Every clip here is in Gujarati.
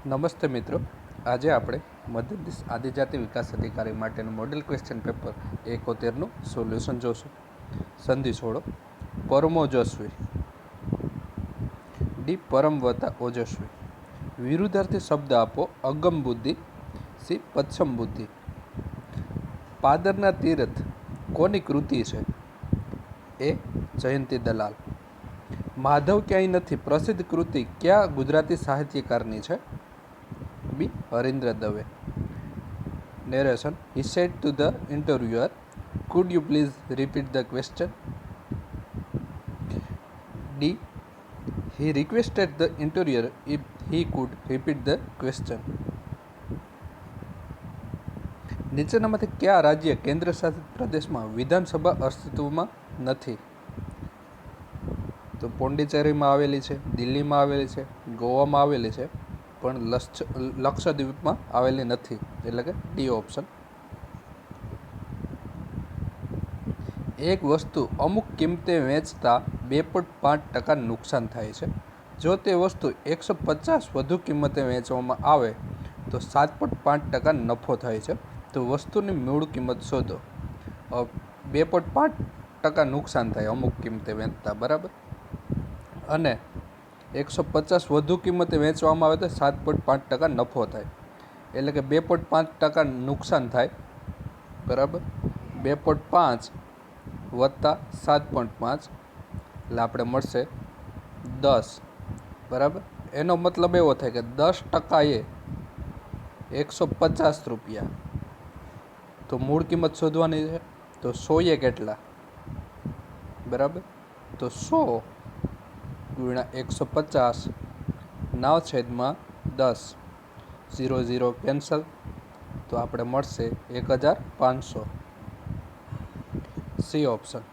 નમસ્તે મિત્રો, આજે આપણે મધ્યપ્રદેશ આદિજાતિ વિકાસ અધિકારી માટેનું મોડેલ ક્વેશ્ચન પેપર 71નું સોલ્યુશન જોશું. સંધિ છોડો. પરમોજસ્વી. ડી. પરમ વત્તા ઓજસ્વી. વિરુદ્ધાર્થી શબ્દ આપો. અગમ બુદ્ધિ. સી. પચ્છમ બુદ્ધિ. પાદરના તીર્થ કોની કૃતિ છે? એ. જયંતી દલાલ. માધવ ક્યાંય નથી પ્રસિદ્ધ કૃતિ કયા ગુજરાતી સાહિત્યકારની છે? બી. Harindra Dave. Narration. He said to the interviewer, "Could you please repeat the question?" D. He requested the interviewer if he could repeat the question. નીચેનામાંથી કયા રાજ્ય કેન્દ્રશાસિત પ્રદેશમાં વિધાનસભા અસ્તિત્વમાં નથી? તો પોંડિચેરીમાં આવેલી છે, દિલ્હીમાં આવેલી છે, ગોવામાં આવેલી છે, પણ લક્ષદ્વીપમાં આવેલી નથી, એટલે કે ડી ઓપ્શન. એક વસ્તુ અમુક કિંમતે વેચતા 2.5% નુકસાન થાય છે. જો તે વસ્તુ 150 વધુ કિંમતે વેચવામાં આવે તો 7.5% નફો થાય છે. તો વસ્તુની મૂળ કિંમત શોધો. 2.5% નુકસાન થાય અમુક કિંમતે વેચતા, બરાબર, અને 150 વધુ કિંમતે વેચવામાં આવે તો 7.5% નફો થાય, એટલે કે 2.5% નુકસાન થાય, બરાબર. 2.5 વત્તા 7.5 એટલે આપણે મળશે 10, બરાબર. એનો મતલબ એવો થાય કે 10% એ 150 રૂપિયા. તો મૂળ કિંમત શોધવાની છે. તો 100 એ કેટલા? બરાબર. તો 100 ગુણ્યા 150 9/10. 0 0 કેન્સલ. તો આપણે મળશે 1500. C option.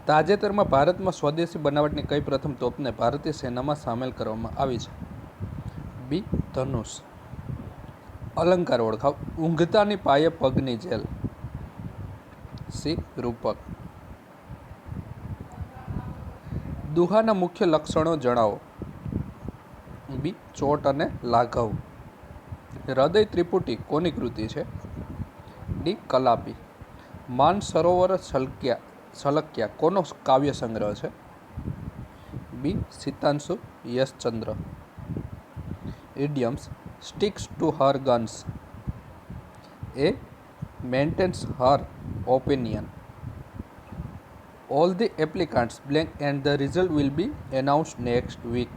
તાજેતરમાં ભારતમાં સ્વદેશી બનાવટની કઈ પ્રથમ તોપને ભારતીય સેનામાં સામેલ કરવામાં આવી છે? બી. ધનુષ. અલંકાર ઓળખાવ. ઊંઘતાની પાયે પગની જેલ. સી. રૂપક. દુહાના મુખ્ય લક્ષણો જણાવો. બી. ચોટ અને લાઘવ. હૃદય ત્રિપુટી કોની કૃતિ છે? ડી. કલાપી. માન સરોવર છલક્યા કોનો કાવ્ય સંગ્રહ છે? B. Sitanshu Yashchandra. Idioms. Sticks to her guns. A. Maintains her opinion. All the applicants blank and the result will be announced next week.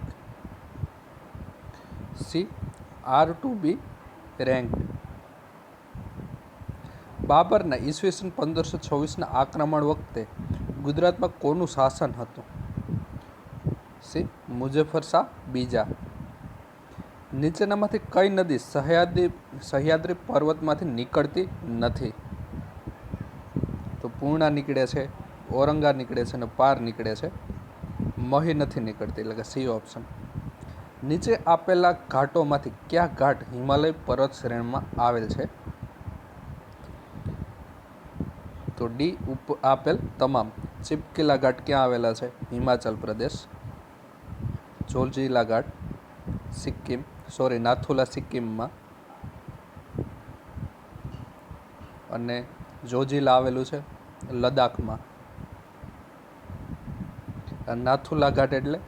C. Are to be ranked. બાબરના ઈસવીસન 1526ના આક્રમણ વખતે ગુજરાતમાં કોનું શાસન હતું? સી. મુઝફ્ફર શાહ બીજા. નીચેનામાંથી કઈ નદી સહ્યાદ્રી પર્વતમાંથી નીકળતી નથી? તો પૂર્ણા નીકળે છે, ઔરંગા નીકળે છે અને પાર નીકળે છે. મહી નથી નીકળતી, એટલે કે સી ઓપ્શન. નીચે આપેલા ઘાટોમાંથી કયા ઘાટ હિમાલય પર્વત શ્રેણીમાં આવેલ છે? તો ડી આપેલ તમામ. ચીપકીલા ઘાટ ક્યાં આવેલા છે? હિમાચલ પ્રદેશ. જોજીલા ઘાટ નાથુલા સિક્કિમમાં, અને જોજીલા આવેલું છે લદ્દાખમાં. નાથુલા ઘાટ એટલે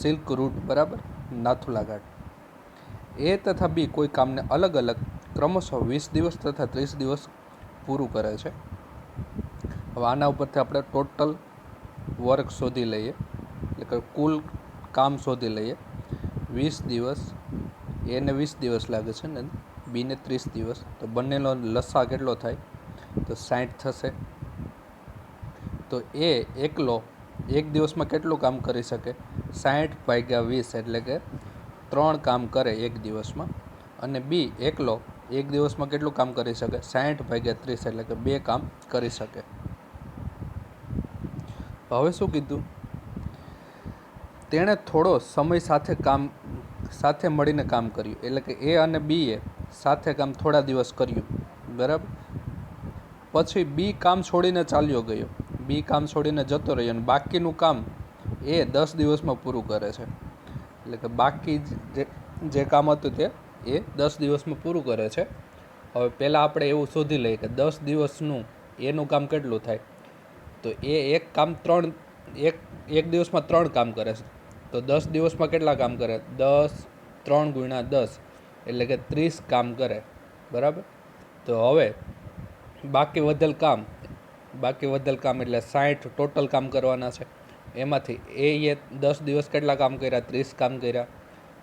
સિલ્ક રૂટ, બરાબર. નાથુલા ઘાટ. એ તથા બી કોઈ કામને અલગ અલગ ક્રમશઃ 20 દિવસ તથા 30 દિવસ પૂરું કરે છે. હવે આના ઉપરથી આપણે ટોટલ વર્ક શોધી લઈએ, એટલે કે કુલ કામ શોધી લઈએ. 20 દિવસ, એને 20 દિવસ લાગે છે ને બીને 30 દિવસ. તો બંનેનો લસા કેટલો થાય? તો 60 થશે. તો એ એકલો એક દિવસમાં કેટલું કામ કરી શકે? 60/20, એટલે કે 3 કામ કરે એક દિવસમાં. અને બી એકલો એક દિવસમાં કેટલું કામ કરી શકે? 60/30, એટલે કે 2 કામ કરી શકે. હવે શું કીધું? તેણે થોડો સમય સાથે મળીને કામ કર્યું, એટલે કે એ અને બીએ સાથે કામ થોડા દિવસ કર્યું, બરાબર. પછી બી કામ છોડીને ચાલ્યો ગયો, બી કામ છોડીને જતો રહ્યો, અને બાકીનું કામ એ 10 દિવસમાં પૂરું કરે છે. એટલે કે બાકી જે કામ હતું તે એ 10 દિવસમાં પૂરું કરે છે. હવે પહેલાં આપણે એવું શોધી લઈએ કે 10 દિવસનું એનું કામ કેટલું થાય. તો એ એક દિવસમાં 3 કામ કરે છે. તો 10 દિવસમાં કેટલા કામ કરે? 10 3 ગુણ્યા 10 એટલે કે 30 કામ કરે. બરાબર. તો હવે બાકી વધેલ કામ એટલે 60 ટોટલ કામ કરવાના છે. એમાંથી એ 10 દિવસ કેટલા કામ કર્યા? 30 કામ કર્યા.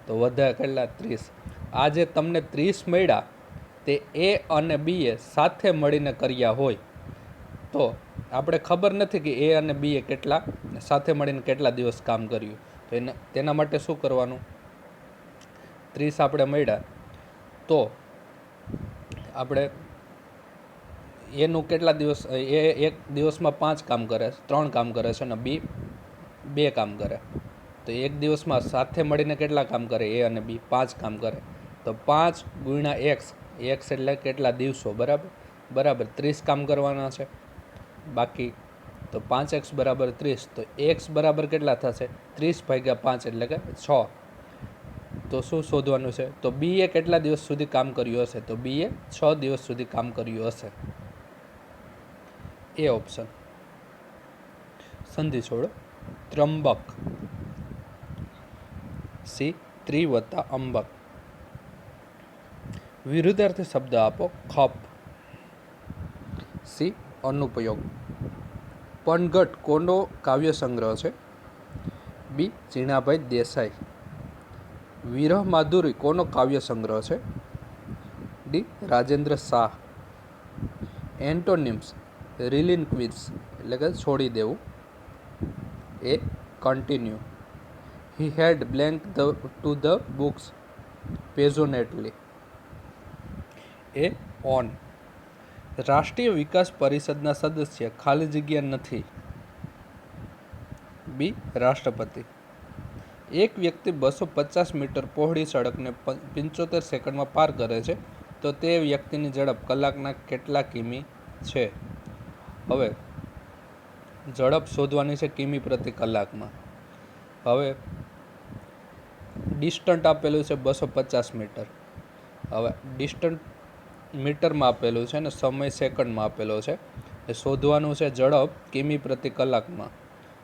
તો વધ્યા કેટલા? 30. આ જે તમને 30 મળ્યા તે એ અને બીએ સાથે મળીને કર્યા હોય તો આપણે ખબર નથી કે એ અને બીએ કેટલા સાથે મળીને કેટલા દિવસ કામ કર્યું. તો તેના માટે શું કરવાનું? 30 આપણે મળ્યા તો આપણે એનું કેટલા દિવસ, એ એક દિવસમાં 5 કામ કરે, 3 કામ કરે છે અને બી 2 કામ કરે. તો એક દિવસમાં સાથે મળીને કેટલા કામ કરે? એ અને બી 5 કામ કરે. તો 5 ગુણ્યા એક્સ એટલે કેટલા દિવસો? બરાબર 30 કામ કરવાના છે બાકી. તો 5x બરાબર 30. તો x બરાબર કેટલા થશે? 30 ભાગ્યા 5 એટલે કે 6. તો શું શોધવાનું છે? તો બી એ કેટલા દિવસ સુધી કામ કર્યું હશે? તો બી એ 6 દિવસ સુધી કામ કર્યું હશે. એ ઓપ્શન. સંધિ છોડો. ત્રંબક. સી ત્રિ વત્તા અંબક. વિરુદ્ધાર્થી શબ્દ આપો. ખપ. સી અનુપયોગ. પનઘટ કોનો કાવ્ય સંગ્રહ છે? બી ઝીણાભાઈ દેસાઈ. વિરહ માધુરી કોનો કાવ્ય સંગ્રહ છે? D Rajendra Shah. Antonyms relinquish એટલે કે છોડી દેવું. A continue. He had blank to the books passionately. A on. રાષ્ટ્રીય વિકાસ પરિષદના સદસ્ય ખાલી જગ્યા નથી. બી રાષ્ટ્રપતિ. એક વ્યક્તિ 250 મીટર પહોળી સડકને 75 સેકન્ડમાં પાર કરે છે તો તે વ્યક્તિની ઝડપ કલાકના કેટલા કિમી છે? હવે ઝડપ શોધવાની છે કિમી પ્રતિ કલાકમાં. હવે ડિસ્ટન્ટ આપેલું છે 250 મીટર. હવે ડિસ્ટન્ટ મીટરમાં આપેલું છે ને સમય સેકન્ડમાં આપેલો છે. એ શોધવાનું છે ઝડપ કિમી પ્રતિ કલાકમાં.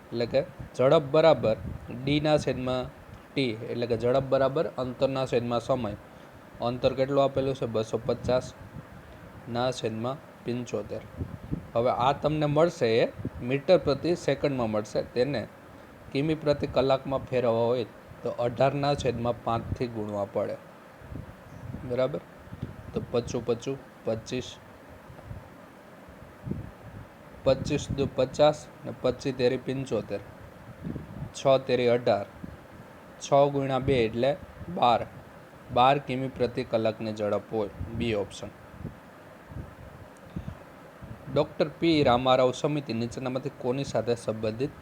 એટલે કે ઝડપ બરાબર ડીના છેદમાં ટી એટલે કે ઝડપ બરાબર અંતરના છેદમાં સમય. અંતર કેટલું આપેલું છે? 250 ના છેદમાં 75. હવે આ તમને મળશે એ મીટર પ્રતિ સેકન્ડમાં મળશે. તેને કિમી પ્રતિ કલાકમાં ફેરવવા હોય તો 18 ના છેદમાં 5થી ગુણવા પડે. બરાબર. તો 55 25 25 દુ 50 ને 25 તેરી 75, 6 તેરી 18, 6 ગુણ્યા 2 એટલે 12 કિમી પ્રતિ કલાકની ઝડપ હોય. B option. Doctor P Ramarao સમિતિ નીચેનામાંથી કોની સાથે સંબંધિત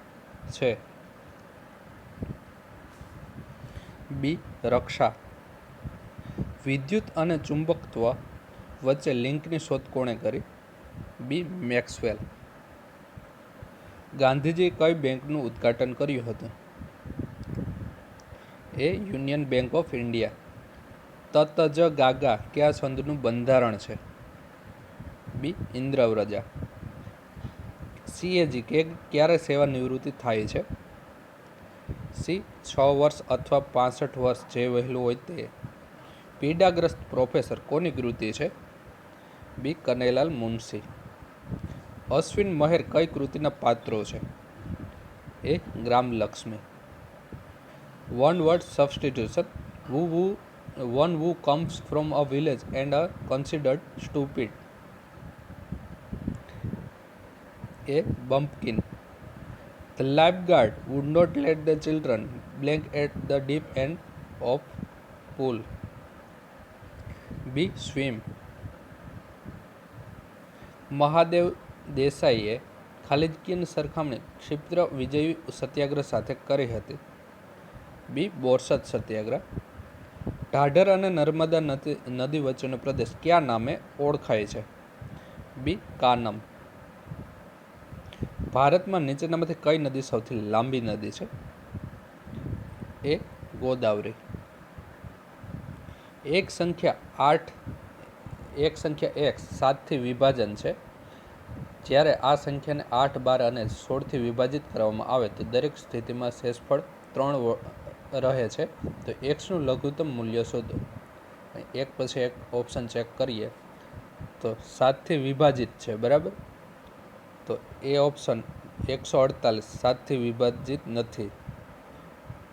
છે? બી રક્ષા. વિદ્યુત અને ચુંબકત્વ વચ્ચે લિંકની શોધ કોણે કરી? બી મેક્સવેલ. ગાંધીજીએ કઈ બેંકનું ઉદ્ઘાટન કર્યું હતું? એ યુનિયન બેંક ઓફ ઇન્ડિયા. તત જ ગાગા કયા છંદનું બંધારણ છે? બી ઇન્દ્રવ્રજા. સીએજી ક્યારે સેવા નિવૃત્તિ થાય છે? સી 6 વર્ષ અથવા 65 વર્ષ જે વહેલું હોય તે. પીડાગ્રસ્ત પ્રોફેસર કોની કૃતિ છે? બી કનૈયાલાલ મુનશી. અશ્વિન મહેર કઈ કૃતિના પાત્રો છે? A Gramlakshmi. One word substitution. One who comes from a village and are considered stupid. A bumpkin. The lifeguard would not let the children blank at the deep end of pool. B swim. Mahadev દેસાઈએ ખાલી જગ્યાની સરખામણી ક્ષિપ્ર વિજયી સત્યાગ્રહ સાથે કરી હતી. બી બોરસદ સત્યાગ્રહ. ઢાઢર અને નર્મદા નદી વચ્ચેનો પ્રદેશ કયા નામે ઓળખાય છે? બી કાનમ. ભારતમાં નીચેનામાંથી કઈ નદી સૌથી લાંબી નદી છે? એ ગોદાવરી. એક સંખ્યા x 7થી વિભાજન છે. જ્યારે આ સંખ્યાને 8, 12 અને 16થી વિભાજિત કરવામાં આવે તો દરેક સ્થિતિમાં શેષફળ 3 રહે છે. તો એક્સનું લઘુત્તમ મૂલ્ય શોધો. એક પછી એક ઓપ્શન ચેક કરીએ તો 7થી વિભાજિત છે, બરાબર. તો એ ઓપ્શન 148 7થી વિભાજિત નથી.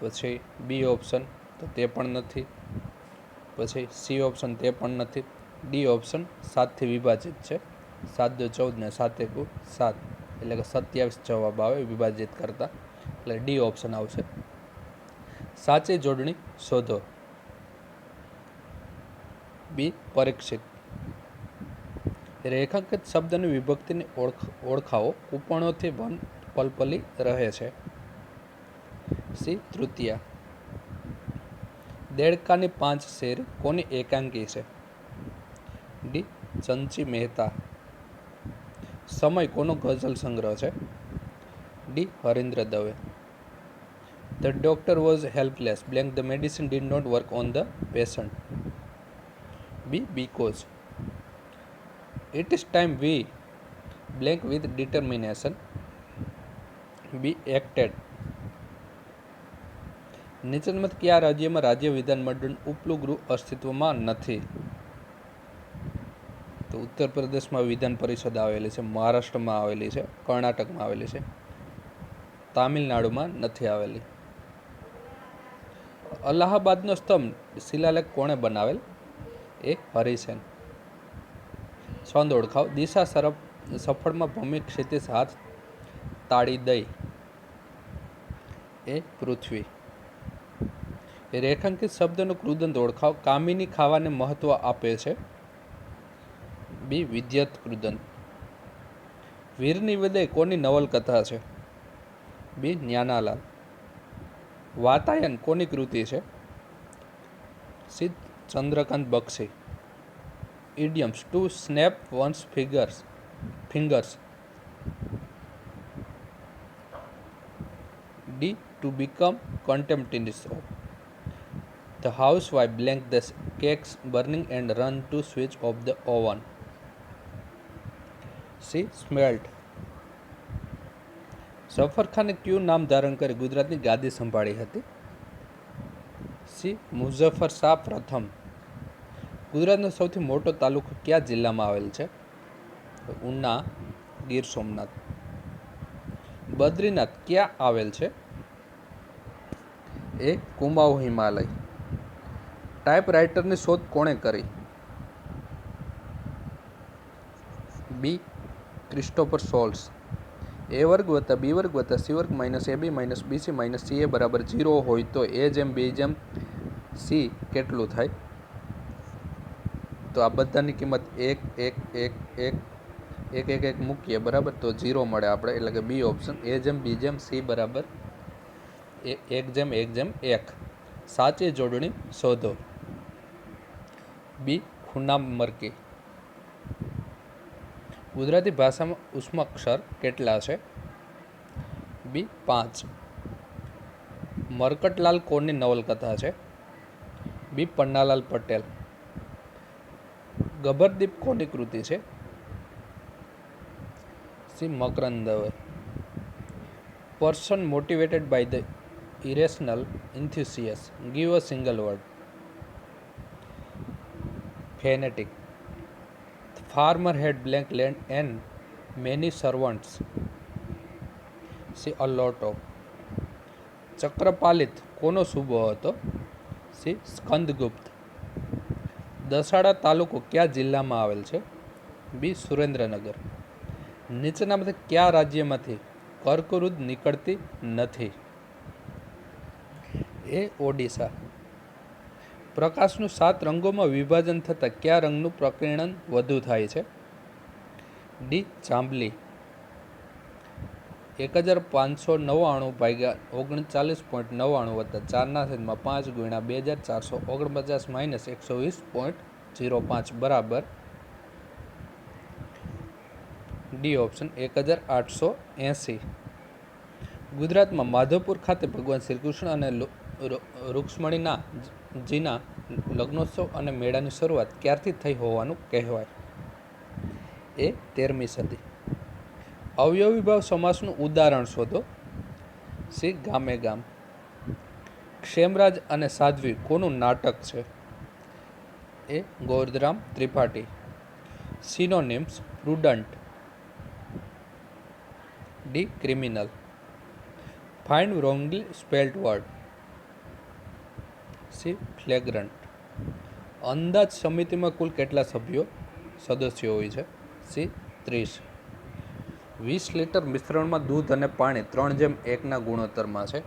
પછી બી ઓપ્શન તો તે પણ નથી. પછી સી ઓપ્શન તે પણ નથી. ડી ઓપ્શન 7થી વિભાજિત છે. 7 દુ 14 ને 7 એકુ 7 એટલે કે 27 જવાબ આવે વિભાજિત કરતા, એટલે ડી ઓપ્શન આવશે. સાચી જોડણી શોધો. બી પરીક્ષિત. રેખાંકિત શબ્દની વિભક્તિની ઓળખાવો. કૂપણોથી વન પલપલી રહે છે. સી તૃતીયા. દેડકાની 5 શેર કોની એકાંકી છે? ડી ચંચી મહેતા. સમય કોનો ગઝલ સંગ્રહ છે? D Harindra Dave. The doctor was helpless blank the medicine did not work on the patient. B because. It is time we blank with determination. B acted. નીચેનામાંથી કયા રાજ્યમાં રાજ્ય વિધાનમંડળનું ઉપલું ગૃહ અસ્તિત્વમાં નથી? તો ઉત્તર પ્રદેશમાં વિધાન પરિષદ આવેલી છે, મહારાષ્ટ્રમાં આવેલી છે, કર્ણાટકમાં આવેલી છે, તામિલનાડુમાં નથી આવેલી. અલ્હાબાદનો સ્તંભ શિલાલેખ કોણે બનાવેલ? એ હરિસેન. છંદ ઓળખાવ. દિશા સફળમાં ભૂમિ ક્ષિતિજ હાથ તાળી દઈ. એ પૃથ્વી. રેખાંકિત શબ્દનું કૃદંત ઓળખાવ. કામિની ખાવાને મહત્વ આપે છે. બી વિદ્યત કૃદંત. વીરની વિદાય કોની નવલકથા છે? બી જ્ઞાનાલાલ. વાતાયન કોની કૃતિ છે? C Chandrakant Bakshi. Idioms to snap one's fingers. D to become contemptuous of. The housewife blank the cakes burning and run to switch off the oven. C smelt. Zafar ખાને કયું નામ ધારણ કરી ગુજરાતની ગાદી સંભાળી હતી? સી મુઝફ્ફર શાહ પ્રથમ. ગુજરાતનો સૌથી મોટો તાલુકો કયા જિલ્લામાં આવેલ છે? ઉના, ગીર સોમનાથ. બદ્રીનાથ ક્યાં આવેલ છે? એ કુમાઉ હિમાલય. ટાઈપરાઇટરની શોધ કોણે કરી? બી ક્રિસ્ટોફર સોલ્સ. એ વર્ગ વત્તા બી વર્ગ વત્તા સી વર્ગ માઇનસ એ બી માઇનસ બીસી માઇનસ સી એ બરાબર 0 હોય તો એ જેમ બી જેમ સી કેટલું થાય? તો આ બધાની કિંમત 1 1 1 1 1 1 મૂકીએ, બરાબર, તો 0 મળે આપણે, એટલે કે બી ઓપ્શન. એ જેમ બી જેમ સી બરાબર 1 જેમ 1 જેમ 1. સાચી જોડણી શોધો. બી ખુનામ મરકી. ગુજરાતી ભાષામાં ઉષ્માક્ષર કેટલા છે? બી 5. મરકટલાલ કોની નવલકથા છે? બી પન્નાલાલ પટેલ. ગબ્બરદીપ કોની કૃતિ છે? C Makarand Dave. Person motivated by the irrational enthusiasm. Give a single word. Fanatic. The farmer had blank land and many servants. See a lot of. ચક્રપાલિત કોનો સૂબો હતો? સી સ્કંદગુપ્ત. દસાડા તાલુકો કયા જિલ્લામાં આવેલ છે? બી સુરેન્દ્રનગર. નીચેનામાંથી કયા રાજ્યમાંથી કર્કવૃત નીકળતી નથી? એ ઓડિશા. પ્રકાશનું 7 રંગોમાં વિભાજન થતાં કયા રંગનું પ્રકીર્ણન વધુ થાય છે? ડી જાંબલી. 1599 ભાગ્યા 39.99 વત્તા 4/5 ગુણ્યા 2449 માઇનસ 120.05 બરાબર ડી ઓપ્શન 1880. ગુજરાતમાં માધવપુર ખાતે ભગવાન શ્રી કૃષ્ણ અને રૂક્ષ્મણીના જીના લગ્નોત્સવ અને મેળાની શરૂઆત ક્યારથી થઈ હોવાનું કહેવાય? એ 13મી સદી. અવયવીભાવ સમાસનું ઉદાહરણ શોધો. સી ગામે ગામ. ક્ષેમરાજ અને સાધ્વી કોનું નાટક છે? A Govardhanram Tripathi. Synonyms: prudent. D criminal. Find wrongly spelled word. C flagrant. અંદાજ સમિતિમાં કુલ કેટલા સદસ્યો હોય છે? સી 30. 20 લીટર મિશ્રણમાં દૂધ અને પાણી 3:1 ગુણોત્તરમાં છે.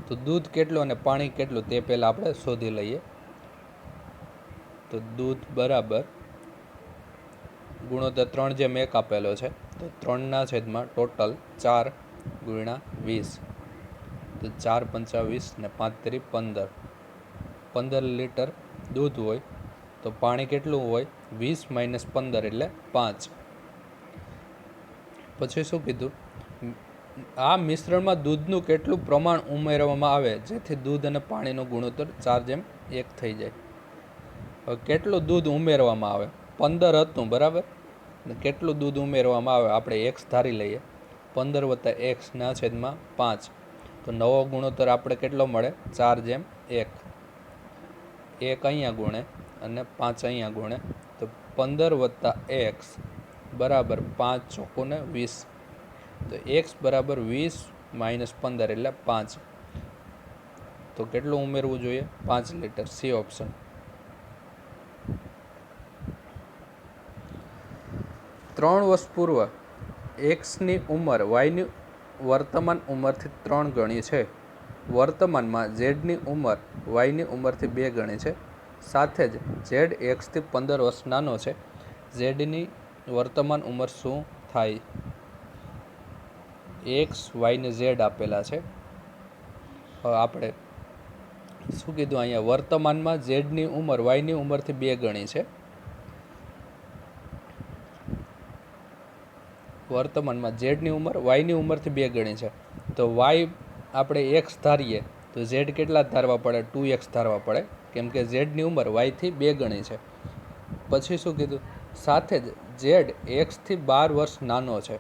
તો દૂધ કેટલું અને પાણી કેટલું તે પહેલાં આપણે શોધી લઈએ. તો દૂધ બરાબર ગુણોત્તર 3:1 આપેલો છે. તો 3/, ટોટલ 4 × 20. તો 4 × 5 = 20 ને 5 × 3 = 15. 15 લીટર દૂધ હોય તો પાણી કેટલું હોય? 20 - 15 એટલે 5. પછી શું કીધું? આ મિશ્રણમાં દૂધનું કેટલું પ્રમાણ ઉમેરવામાં આવે જેથી દૂધ અને પાણીનો ગુણોત્તર 4:1 થઈ જાય? હવે કેટલું દૂધ ઉમેરવામાં આવે? 15 હતું બરાબર. કેટલું દૂધ ઉમેરવામાં આવે આપણે x ધારી લઈએ. 15 + x ના છેદમાં 5. તો નવો ગુણોત્તર આપણે કેટલો મળે? 4:1. 1 અહીંયા ગુણે અને 5 અહીંયા ગુણે. તો 15 + x બરાબર 5 × 20. તો x બરાબર 20 - 15 એટલે 5. તો કેટલું ઉમેરવું જોઈએ? 5 લીટર. C option. 3 વર્ષ પૂર્વ એક્સની ઉંમર વાયની વર્તમાન ઉંમરથી 3 ગણી છે. વર્તમાનમાં ઝેડની ઉંમર વાયની ઉંમરથી 2 ગણી છે. સાથે જ ઝેડ એક્સથી 15 વર્ષ નાનો છે. ઝેડની વર્તમાન ઉંમર શું થાય? એક્સ, વાય ને ઝેડ આપેલા છે. હવે આપણે શું કીધું અહીંયા? વર્તમાનમાં ઝેડની ઉંમર વાયની ઉંમરથી 2 ગણી છે. વર્તમાનમાં ઝેડની ઉંમર વાયની ઉંમરથી 2 ગણી છે. તો વાય આપણે એક્સ ધારીએ તો ઝેડ કેટલા ધારવા પડે? 2x ધારવા પડે, કેમ કે ઝેડની ઉંમર વાયથી 2 ગણી છે. પછી શું કીધું? સાથે જ ઝેડ એક્સથી 12 વર્ષ નાનો છે.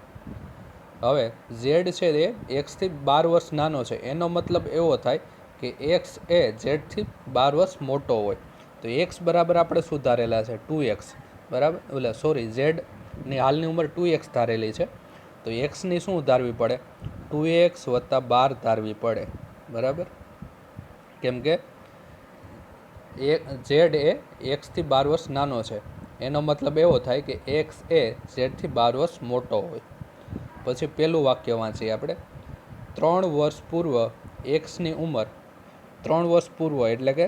હવે ઝેડ છે એ એક્સથી 12 વર્ષ નાનો છે, એનો મતલબ એવો થાય કે એક્સ એ ઝેડથી 12 વર્ષ મોટો હોય. તો એક્સ બરાબર આપણે શું ધારેલા છે? 2x બરાબર. ઝેડની હાલની ઉંમર 2x ધારેલી છે. તો એક્સની શું ધારવી પડે? 2x + 12 ધારવી પડે બરાબર. કેમ કે ઝેડ એ એક્સથી 12 વર્ષ નાનો છે, એનો મતલબ એવો થાય કે એક્સ એ ઝેડથી 12 વર્ષ મોટો હોય. પછી પહેલું વાક્ય વાંચીએ આપણે. 3 વર્ષ પૂર્વ એક્સની ઉંમર 3 વર્ષ પૂર્વ એટલે કે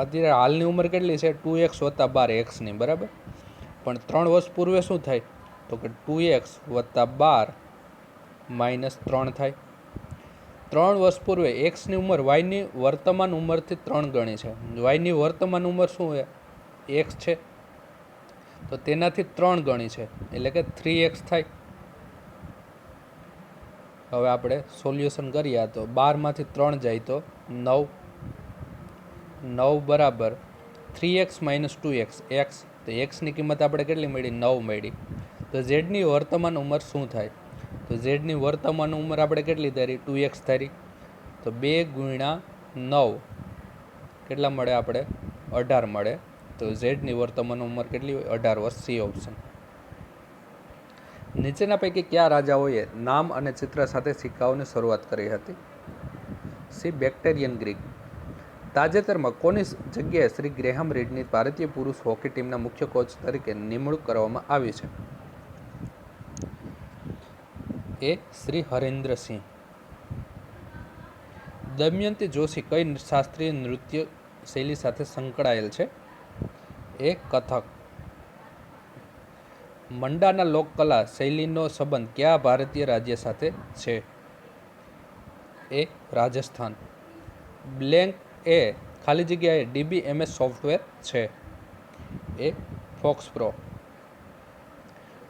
અત્યારે હાલની ઉંમર કેટલી છે? 2x + 12 એક્સની બરાબર. પણ 3 વર્ષ પૂર્વે શું થાય? તો કે 2x + 12 - 3 થાય. 3 વર્ષ પૂર્વે એક્સની ઉંમર વાયની વર્તમાન ઉંમરથી 3 ગણી છે. વાયની વર્તમાન ઉંમર શું છે? એક્સ છે, તો તેનાથી 3 ગણી છે એટલે કે 3x થાય. હવે આપણે સોલ્યુશન કરીએ તો 12 માંથી 3 જાય તો 9. 9 બરાબર 3x - 2x x. તો એક્સની કિંમત આપણે કેટલી મળી? 9 મળી. તો ઝેડની વર્તમાન ઉંમર શું થાય? તો ઝેડની વર્તમાન ઉંમર આપણે કેટલી ધારી? 2x ધારી. તો 2 × 9 કેટલા મળે આપણે? 18 મળે. તો ઝેડની વર્તમાન ઉંમર કેટલી હોય? 18 વર્ષ. C option. નીચેના પૈકી કયા રાજાઓએ નામ અને ચિત્ર સાથે સિક્કાઓની શરૂઆત કરી હતી? C Bactrian Greek. તાજેતરમાં કોની જગ્યાએ શ્રી ગ્રેહામ રીડની ભારતીય પુરુષ હોકી ટીમના મુખ્ય કોચ તરીકે નિમણૂક કરવામાં આવી છે? એ શ્રી હરેન્દ્ર સિંહ. દમયંતી જોશી કઈ શાસ્ત્રીય નૃત્ય શૈલી સાથે સંકળાયેલ છે? એ કથક. મંડાના લોકકલા શૈલીનો સંબંધ કયા ભારતીય રાજ્ય સાથે છે? એ રાજસ્થાન. બ્લેન્ક એ ખાલી જગ્યાએ DBMS સોફ્ટવેર છે? એ ફોક્સપ્રો.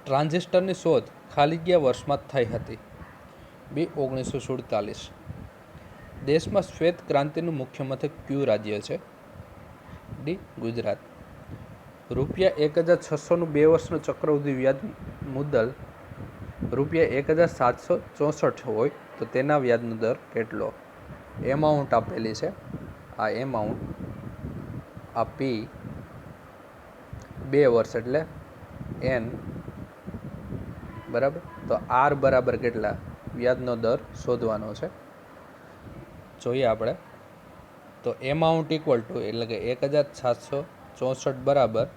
ટ્રાન્ઝિસ્ટરની શોધ ખાલી કયા વર્ષમાં થઈ હતી? બી 1947. દેશમાં શ્વેત ક્રાંતિનું મુખ્ય મથક કયું રાજ્ય છે? ડી ગુજરાત. ₹1,600નું 2 વર્ષનું ચક્રવૃદ્ધિ વ્યાજ મુદ્દલ ₹1,764 હોય તો તેના વ્યાજનો દર કેટલો? એમાઉન્ટ આપેલી છે. આ એમાઉન્ટ આ પી 2 વર્ષ એટલે એન બરાબર. તો આર બરાબર કેટલા વ્યાજનો દર શોધવાનો છે. જોઈએ આપણે. તો એમાઉન્ટ ઇક્વલ ટુ એટલે કે 1,764 બરાબર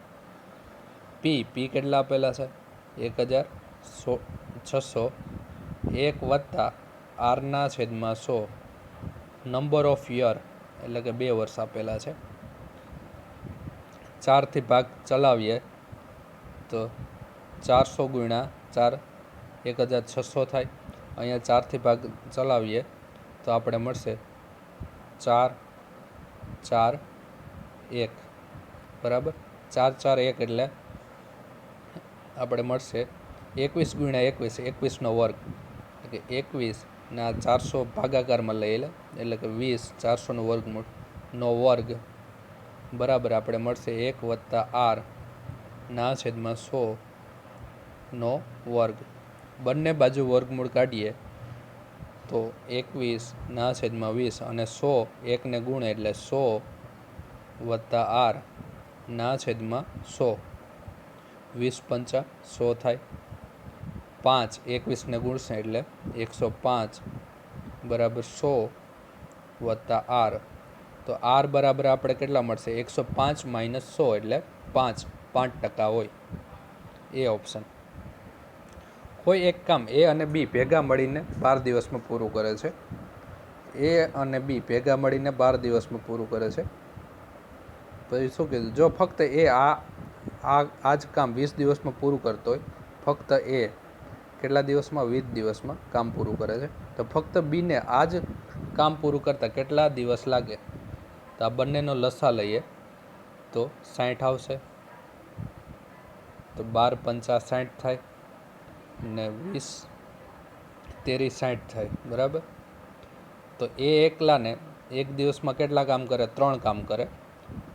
પી કેટલા આપેલા છે 1,600 1 વત્તા આરના છેદમાં 100 નંબર ઓફ યર એટલે કે 2 વર્ષ આપેલા છે. 4થી ભાગ ચલાવીએ તો 400 ગુણ્યા 4 1,600 થાય. અહીંયા 4થી ભાગ ચલાવીએ તો આપણે મળશે 4 4 1 બરાબર. 4 4 1 એટલે આપણે મળશે 21 ગુણ્યા 21 21નો વર્ગ એટલે કે 21 ના 400 ભાગાકારમાં લઈ લે એટલે કે 20 400નું વર્ગમૂળ નો વર્ગ બરાબર આપણે મળશે 1 વત્તા આર ના છેદમાં 100નો વર્ગ. બંને બાજુ વર્ગમૂળ કાઢીએ તો 21 ના છેદમાં 20 અને 100 એકને ગુણે એટલે 100 વત્તા આર ના છેદમાં 100 20 પંચા 100 થાય. 5 21ને ગુણશે એટલે 105 બરાબર 100 વત્તા આર. તો આર બરાબર આપણે કેટલા મળશે 105 માઇનસ 100 એટલે 5% હોય. એ ઓપ્શન. કોઈ એક કામ એ અને બી ભેગા મળીને 12 દિવસમાં પૂરું કરે છે. એ અને બી ભેગા મળીને 12 દિવસમાં પૂરું કરે છે. પછી શું કીધું? જો ફક્ત એ આ જ કામ 20 દિવસમાં પૂરું કરતો હોય, ફક્ત એ કેટલા દિવસમાં 20 દિવસમાં કામ પૂરું કરે છે, તો ફક્ત બીને આ જ કામ પૂરું કરતાં કેટલા દિવસ લાગે? તો આ બંનેનો લસા લઈએ તો 60 આવશે. તો 12 પંચા 60 થાય ને 20 તેરી 60 થાય બરાબર. તો એ એકલાને એક દિવસમાં કેટલા કામ કરે? 3 કામ કરે.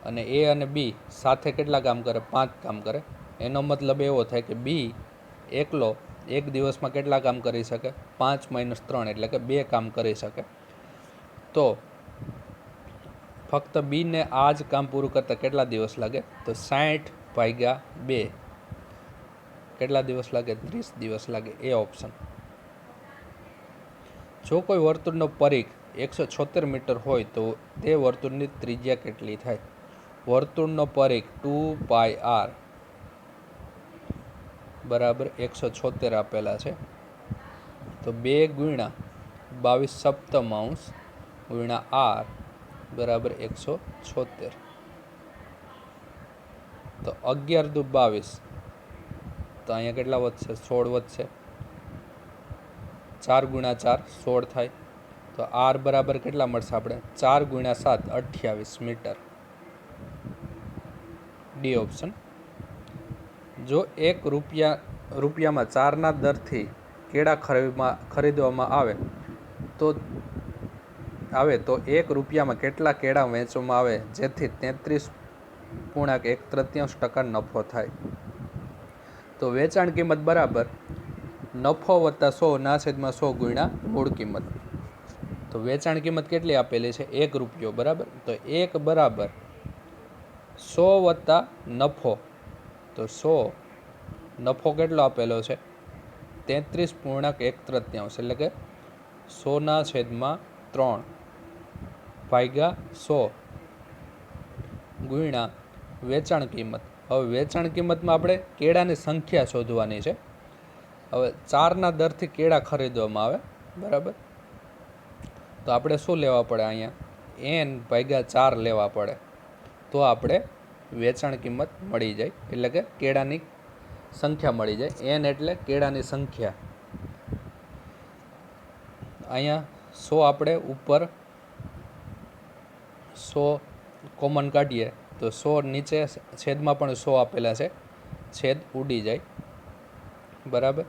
અને એ અને બી સાથે કેટલા કામ કરે? 5 કામ કરે. એનો મતલબ એવો થાય કે બી એકલો એક દિવસમાં કેટલા કામ કરી શકે? 5 માઇનસ 3 એટલે કે 2 કામ કરી શકે. તો ફક્ત બીને આ જ કામ પૂરું કરતાં કેટલા દિવસ લાગે? તો 60 ભાગ્યા 2 કેટલા દિવસ લાગે? 30 દિવસ લાગે. એ ઓપ્શન. જો કોઈ વર્તુળનો પરિઘ 176 મીટર હોય તો તે વર્તુળની ત્રિજ્યા કેટલી થાય? વર્તુળનો પરિઘ 2πr બરાબર 176 આપેલા છે. તો 2 ગુણ્યા 22 સપ્તમાંશ ગુણ્યા આર બરાબર 176. તો 11 દુ 22. તો અહીંયા કેટલા વધશે? 16 વધશે. 4 ગુણ્યા 4 16 થાય. તો આર બરાબર કેટલા મળશે આપણે? 4 ગુણ્યા 7 28 મીટર. D option. જો ₹1 4ના દરથી કેળા ખરીદવામાં આવે તો ₹1 કેટલા કેળા વેચવામાં આવે જેથી 33.1/3% નફો થાય? તો વેચાણ કિંમત બરાબર નફો વત્તા 100 ના છેદમાં 100 ગુણ્યા મૂળ કિંમત. તો વેચાણ કિંમત કેટલી આપેલી છે? ₹1 બરાબર. તો 1 બરાબર 100 વત્તા નફો. તો 100 નફો કેટલો આપેલો છે? 33.1/3 એટલે કે 100 ના છેદમાં 3 ભાગ્યા 100 ગુણ્યા વેચાણ કિંમત. હવે વેચાણ કિંમતમાં આપણે કેળાની સંખ્યા શોધવાની છે. હવે 4ના દરથી કેળા ખરીદવામાં આવે બરાબર. તો આપણે શું લેવા પડે? અહીંયા n/4 લેવા પડે તો આપણે વેચાણ કિંમત મળી જાય એટલે કે કેળાની સંખ્યા મળી જાય. n એટલે કેળાની સંખ્યા. અહીંયા 100 આપણે ઉપર 100 કોમન કાઢીએ તો 100 નીચે છેદમાં પણ 100 આપેલા છે, છેદ ઉડી જાય બરાબર.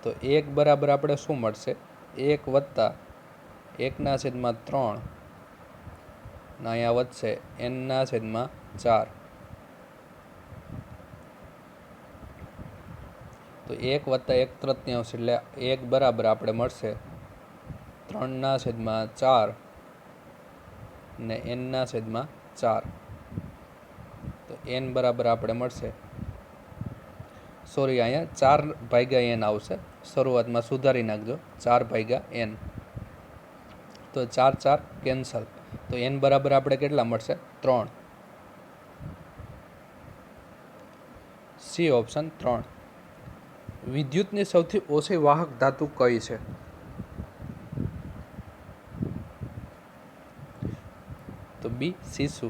તો 1 બરાબર આપણે શું મળશે? એક વત્તા 1/3 ને અહીંયા વધશે n/4. તો 1 વત્તા 1/3 એટલે 1 બરાબર આપણે મળશે 3/4 ને n/4. તો n બરાબર આપણે મળશે, સોરી અહીંયા 4/n આવશે, શરૂઆતમાં સુધારી નાખજો, 4/n. તો 4 4 કેન્સલ, તો n બરાબર આપણે કેટલા મળશે? 3. C option 3. વિદ્યુતની સૌથી ઓછી વાહક ધાતુ કઈ છે? તો બી સીસુ.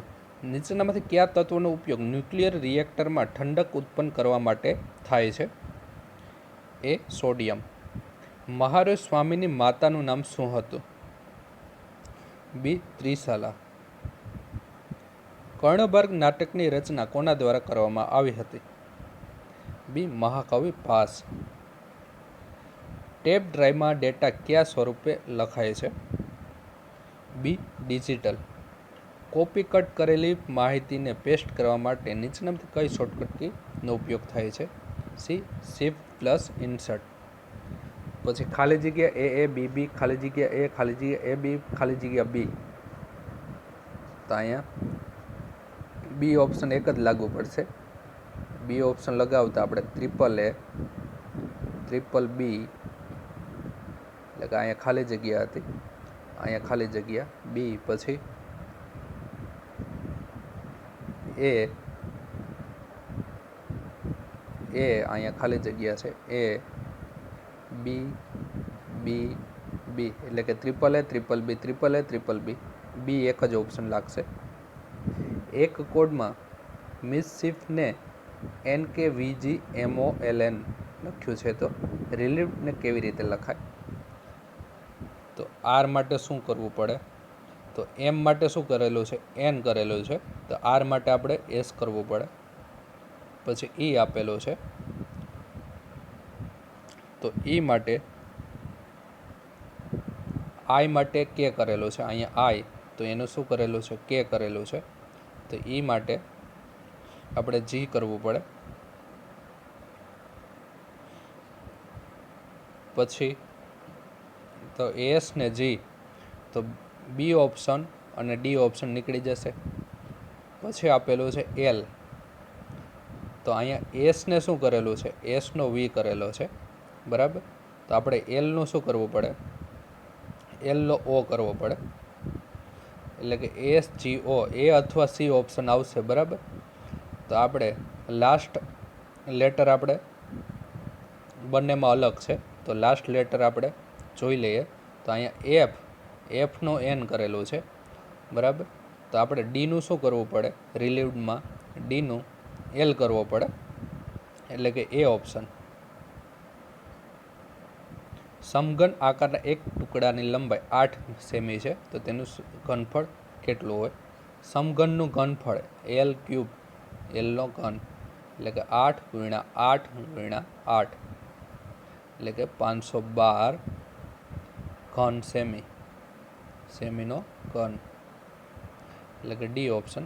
નીચેનામાંથી કયા તત્વનો ઉપયોગ ન્યુક્લિયર રિએક્ટરમાં ઠંડક ઉત્પન્ન કરવા માટે થાય છે? એ સોડિયમ. મહાવીર સ્વામીની માતાનું નામ શું હતું? બી ત્રિશાલા. કર્ણબર્ગ નાટકની રચના કોના દ્વારા કરવામાં આવી હતી? બી મહાકવિ ભાસ. ટેપ ડ્રાઈવમાં ડેટા કયા સ્વરૂપે લખાય છે? બી ડિજિટલ. કોપી કટ કરેલી માહિતીને પેસ્ટ કરવા માટે નીચેનામાંથી કઈ શોર્ટકટ કીનો ઉપયોગ થાય છે? C shift plus insert. પછી ખાલી જગ્યા એ બી બી, ખાલી જગ્યા એ, ખાલી જગ્યા એ બી, ખાલી જગ્યા બી. તો અહીંયા બી ઓપ્શન એક જ લાગુ પડશે. બી ઓપ્શન લગાવતા આપણે ટ્રિપલ એ, ટ્રિપલ બી, એટલે કે અહીંયા ખાલી જગ્યા હતી, અહીંયા ખાલી જગ્યા બી, પછી એ, અહીંયા ખાલી જગ્યા છે એ, બી બી બી, એટલે કે triple A, triple B, triple A, triple B. B એક જ ઓપ્શન લાગશે. એક કોડમાં મિસશીફને NKVGMOLN લખ્યું છે, તો રિલીવને કેવી રીતે લખાય? તો આર માટે શું કરવું પડે? તો એમ માટે શું કરેલું છે? એન કરેલું છે. તો આર માટે આપણે એસ કરવું પડે. પછી ઈ આપેલો છે, તો ઈ માટે આઈ માટે કે કરેલું છે, અહીંયા આઈ, તો એનું શું કરેલું છે? કે કરેલું છે. તો ઈ માટે આપણે જી કરવું પડે. પછી તો એસ ને જી, તો બી ઓપ્શન અને ડી ઓપ્શન નીકળી જશે. પછી આપેલું છે એલ, તો અહીંયા એસને શું કરેલું છે? એસનો વી કરેલો છે, બરાબર. તો આપણે એલનું શું કરવું પડે? એલનો ઓ કરવો પડે, એટલે કે એસ જી ઓ, એ અથવા સી ઓપ્શન આવશે, બરાબર. તો આપણે લાસ્ટ લેટર આપણે બંનેમાં અલગ છે, તો લાસ્ટ લેટર આપણે જોઈ લઈએ. તો અહીંયા એફનો એન કરેલું છે, બરાબર. તો આપણે ડીનું શું કરવું પડે? રિલીવડમાં ડીનું એલ કરવો પડે, એટલે કે એ ઓપ્શન. સમઘન આકારના એક ટુકડાની લંબાઈ 8 સેમી છે, તો તેનું ઘનફળ કેટલું હોય? સમઘનનું ઘનફળ L3, એલનો ઘન, એટલે કે 8 × 8 × 8, એટલે કે 512 ઘન સેમી, સેમીનો ઘન, એટલે કે ડી ઓપ્શન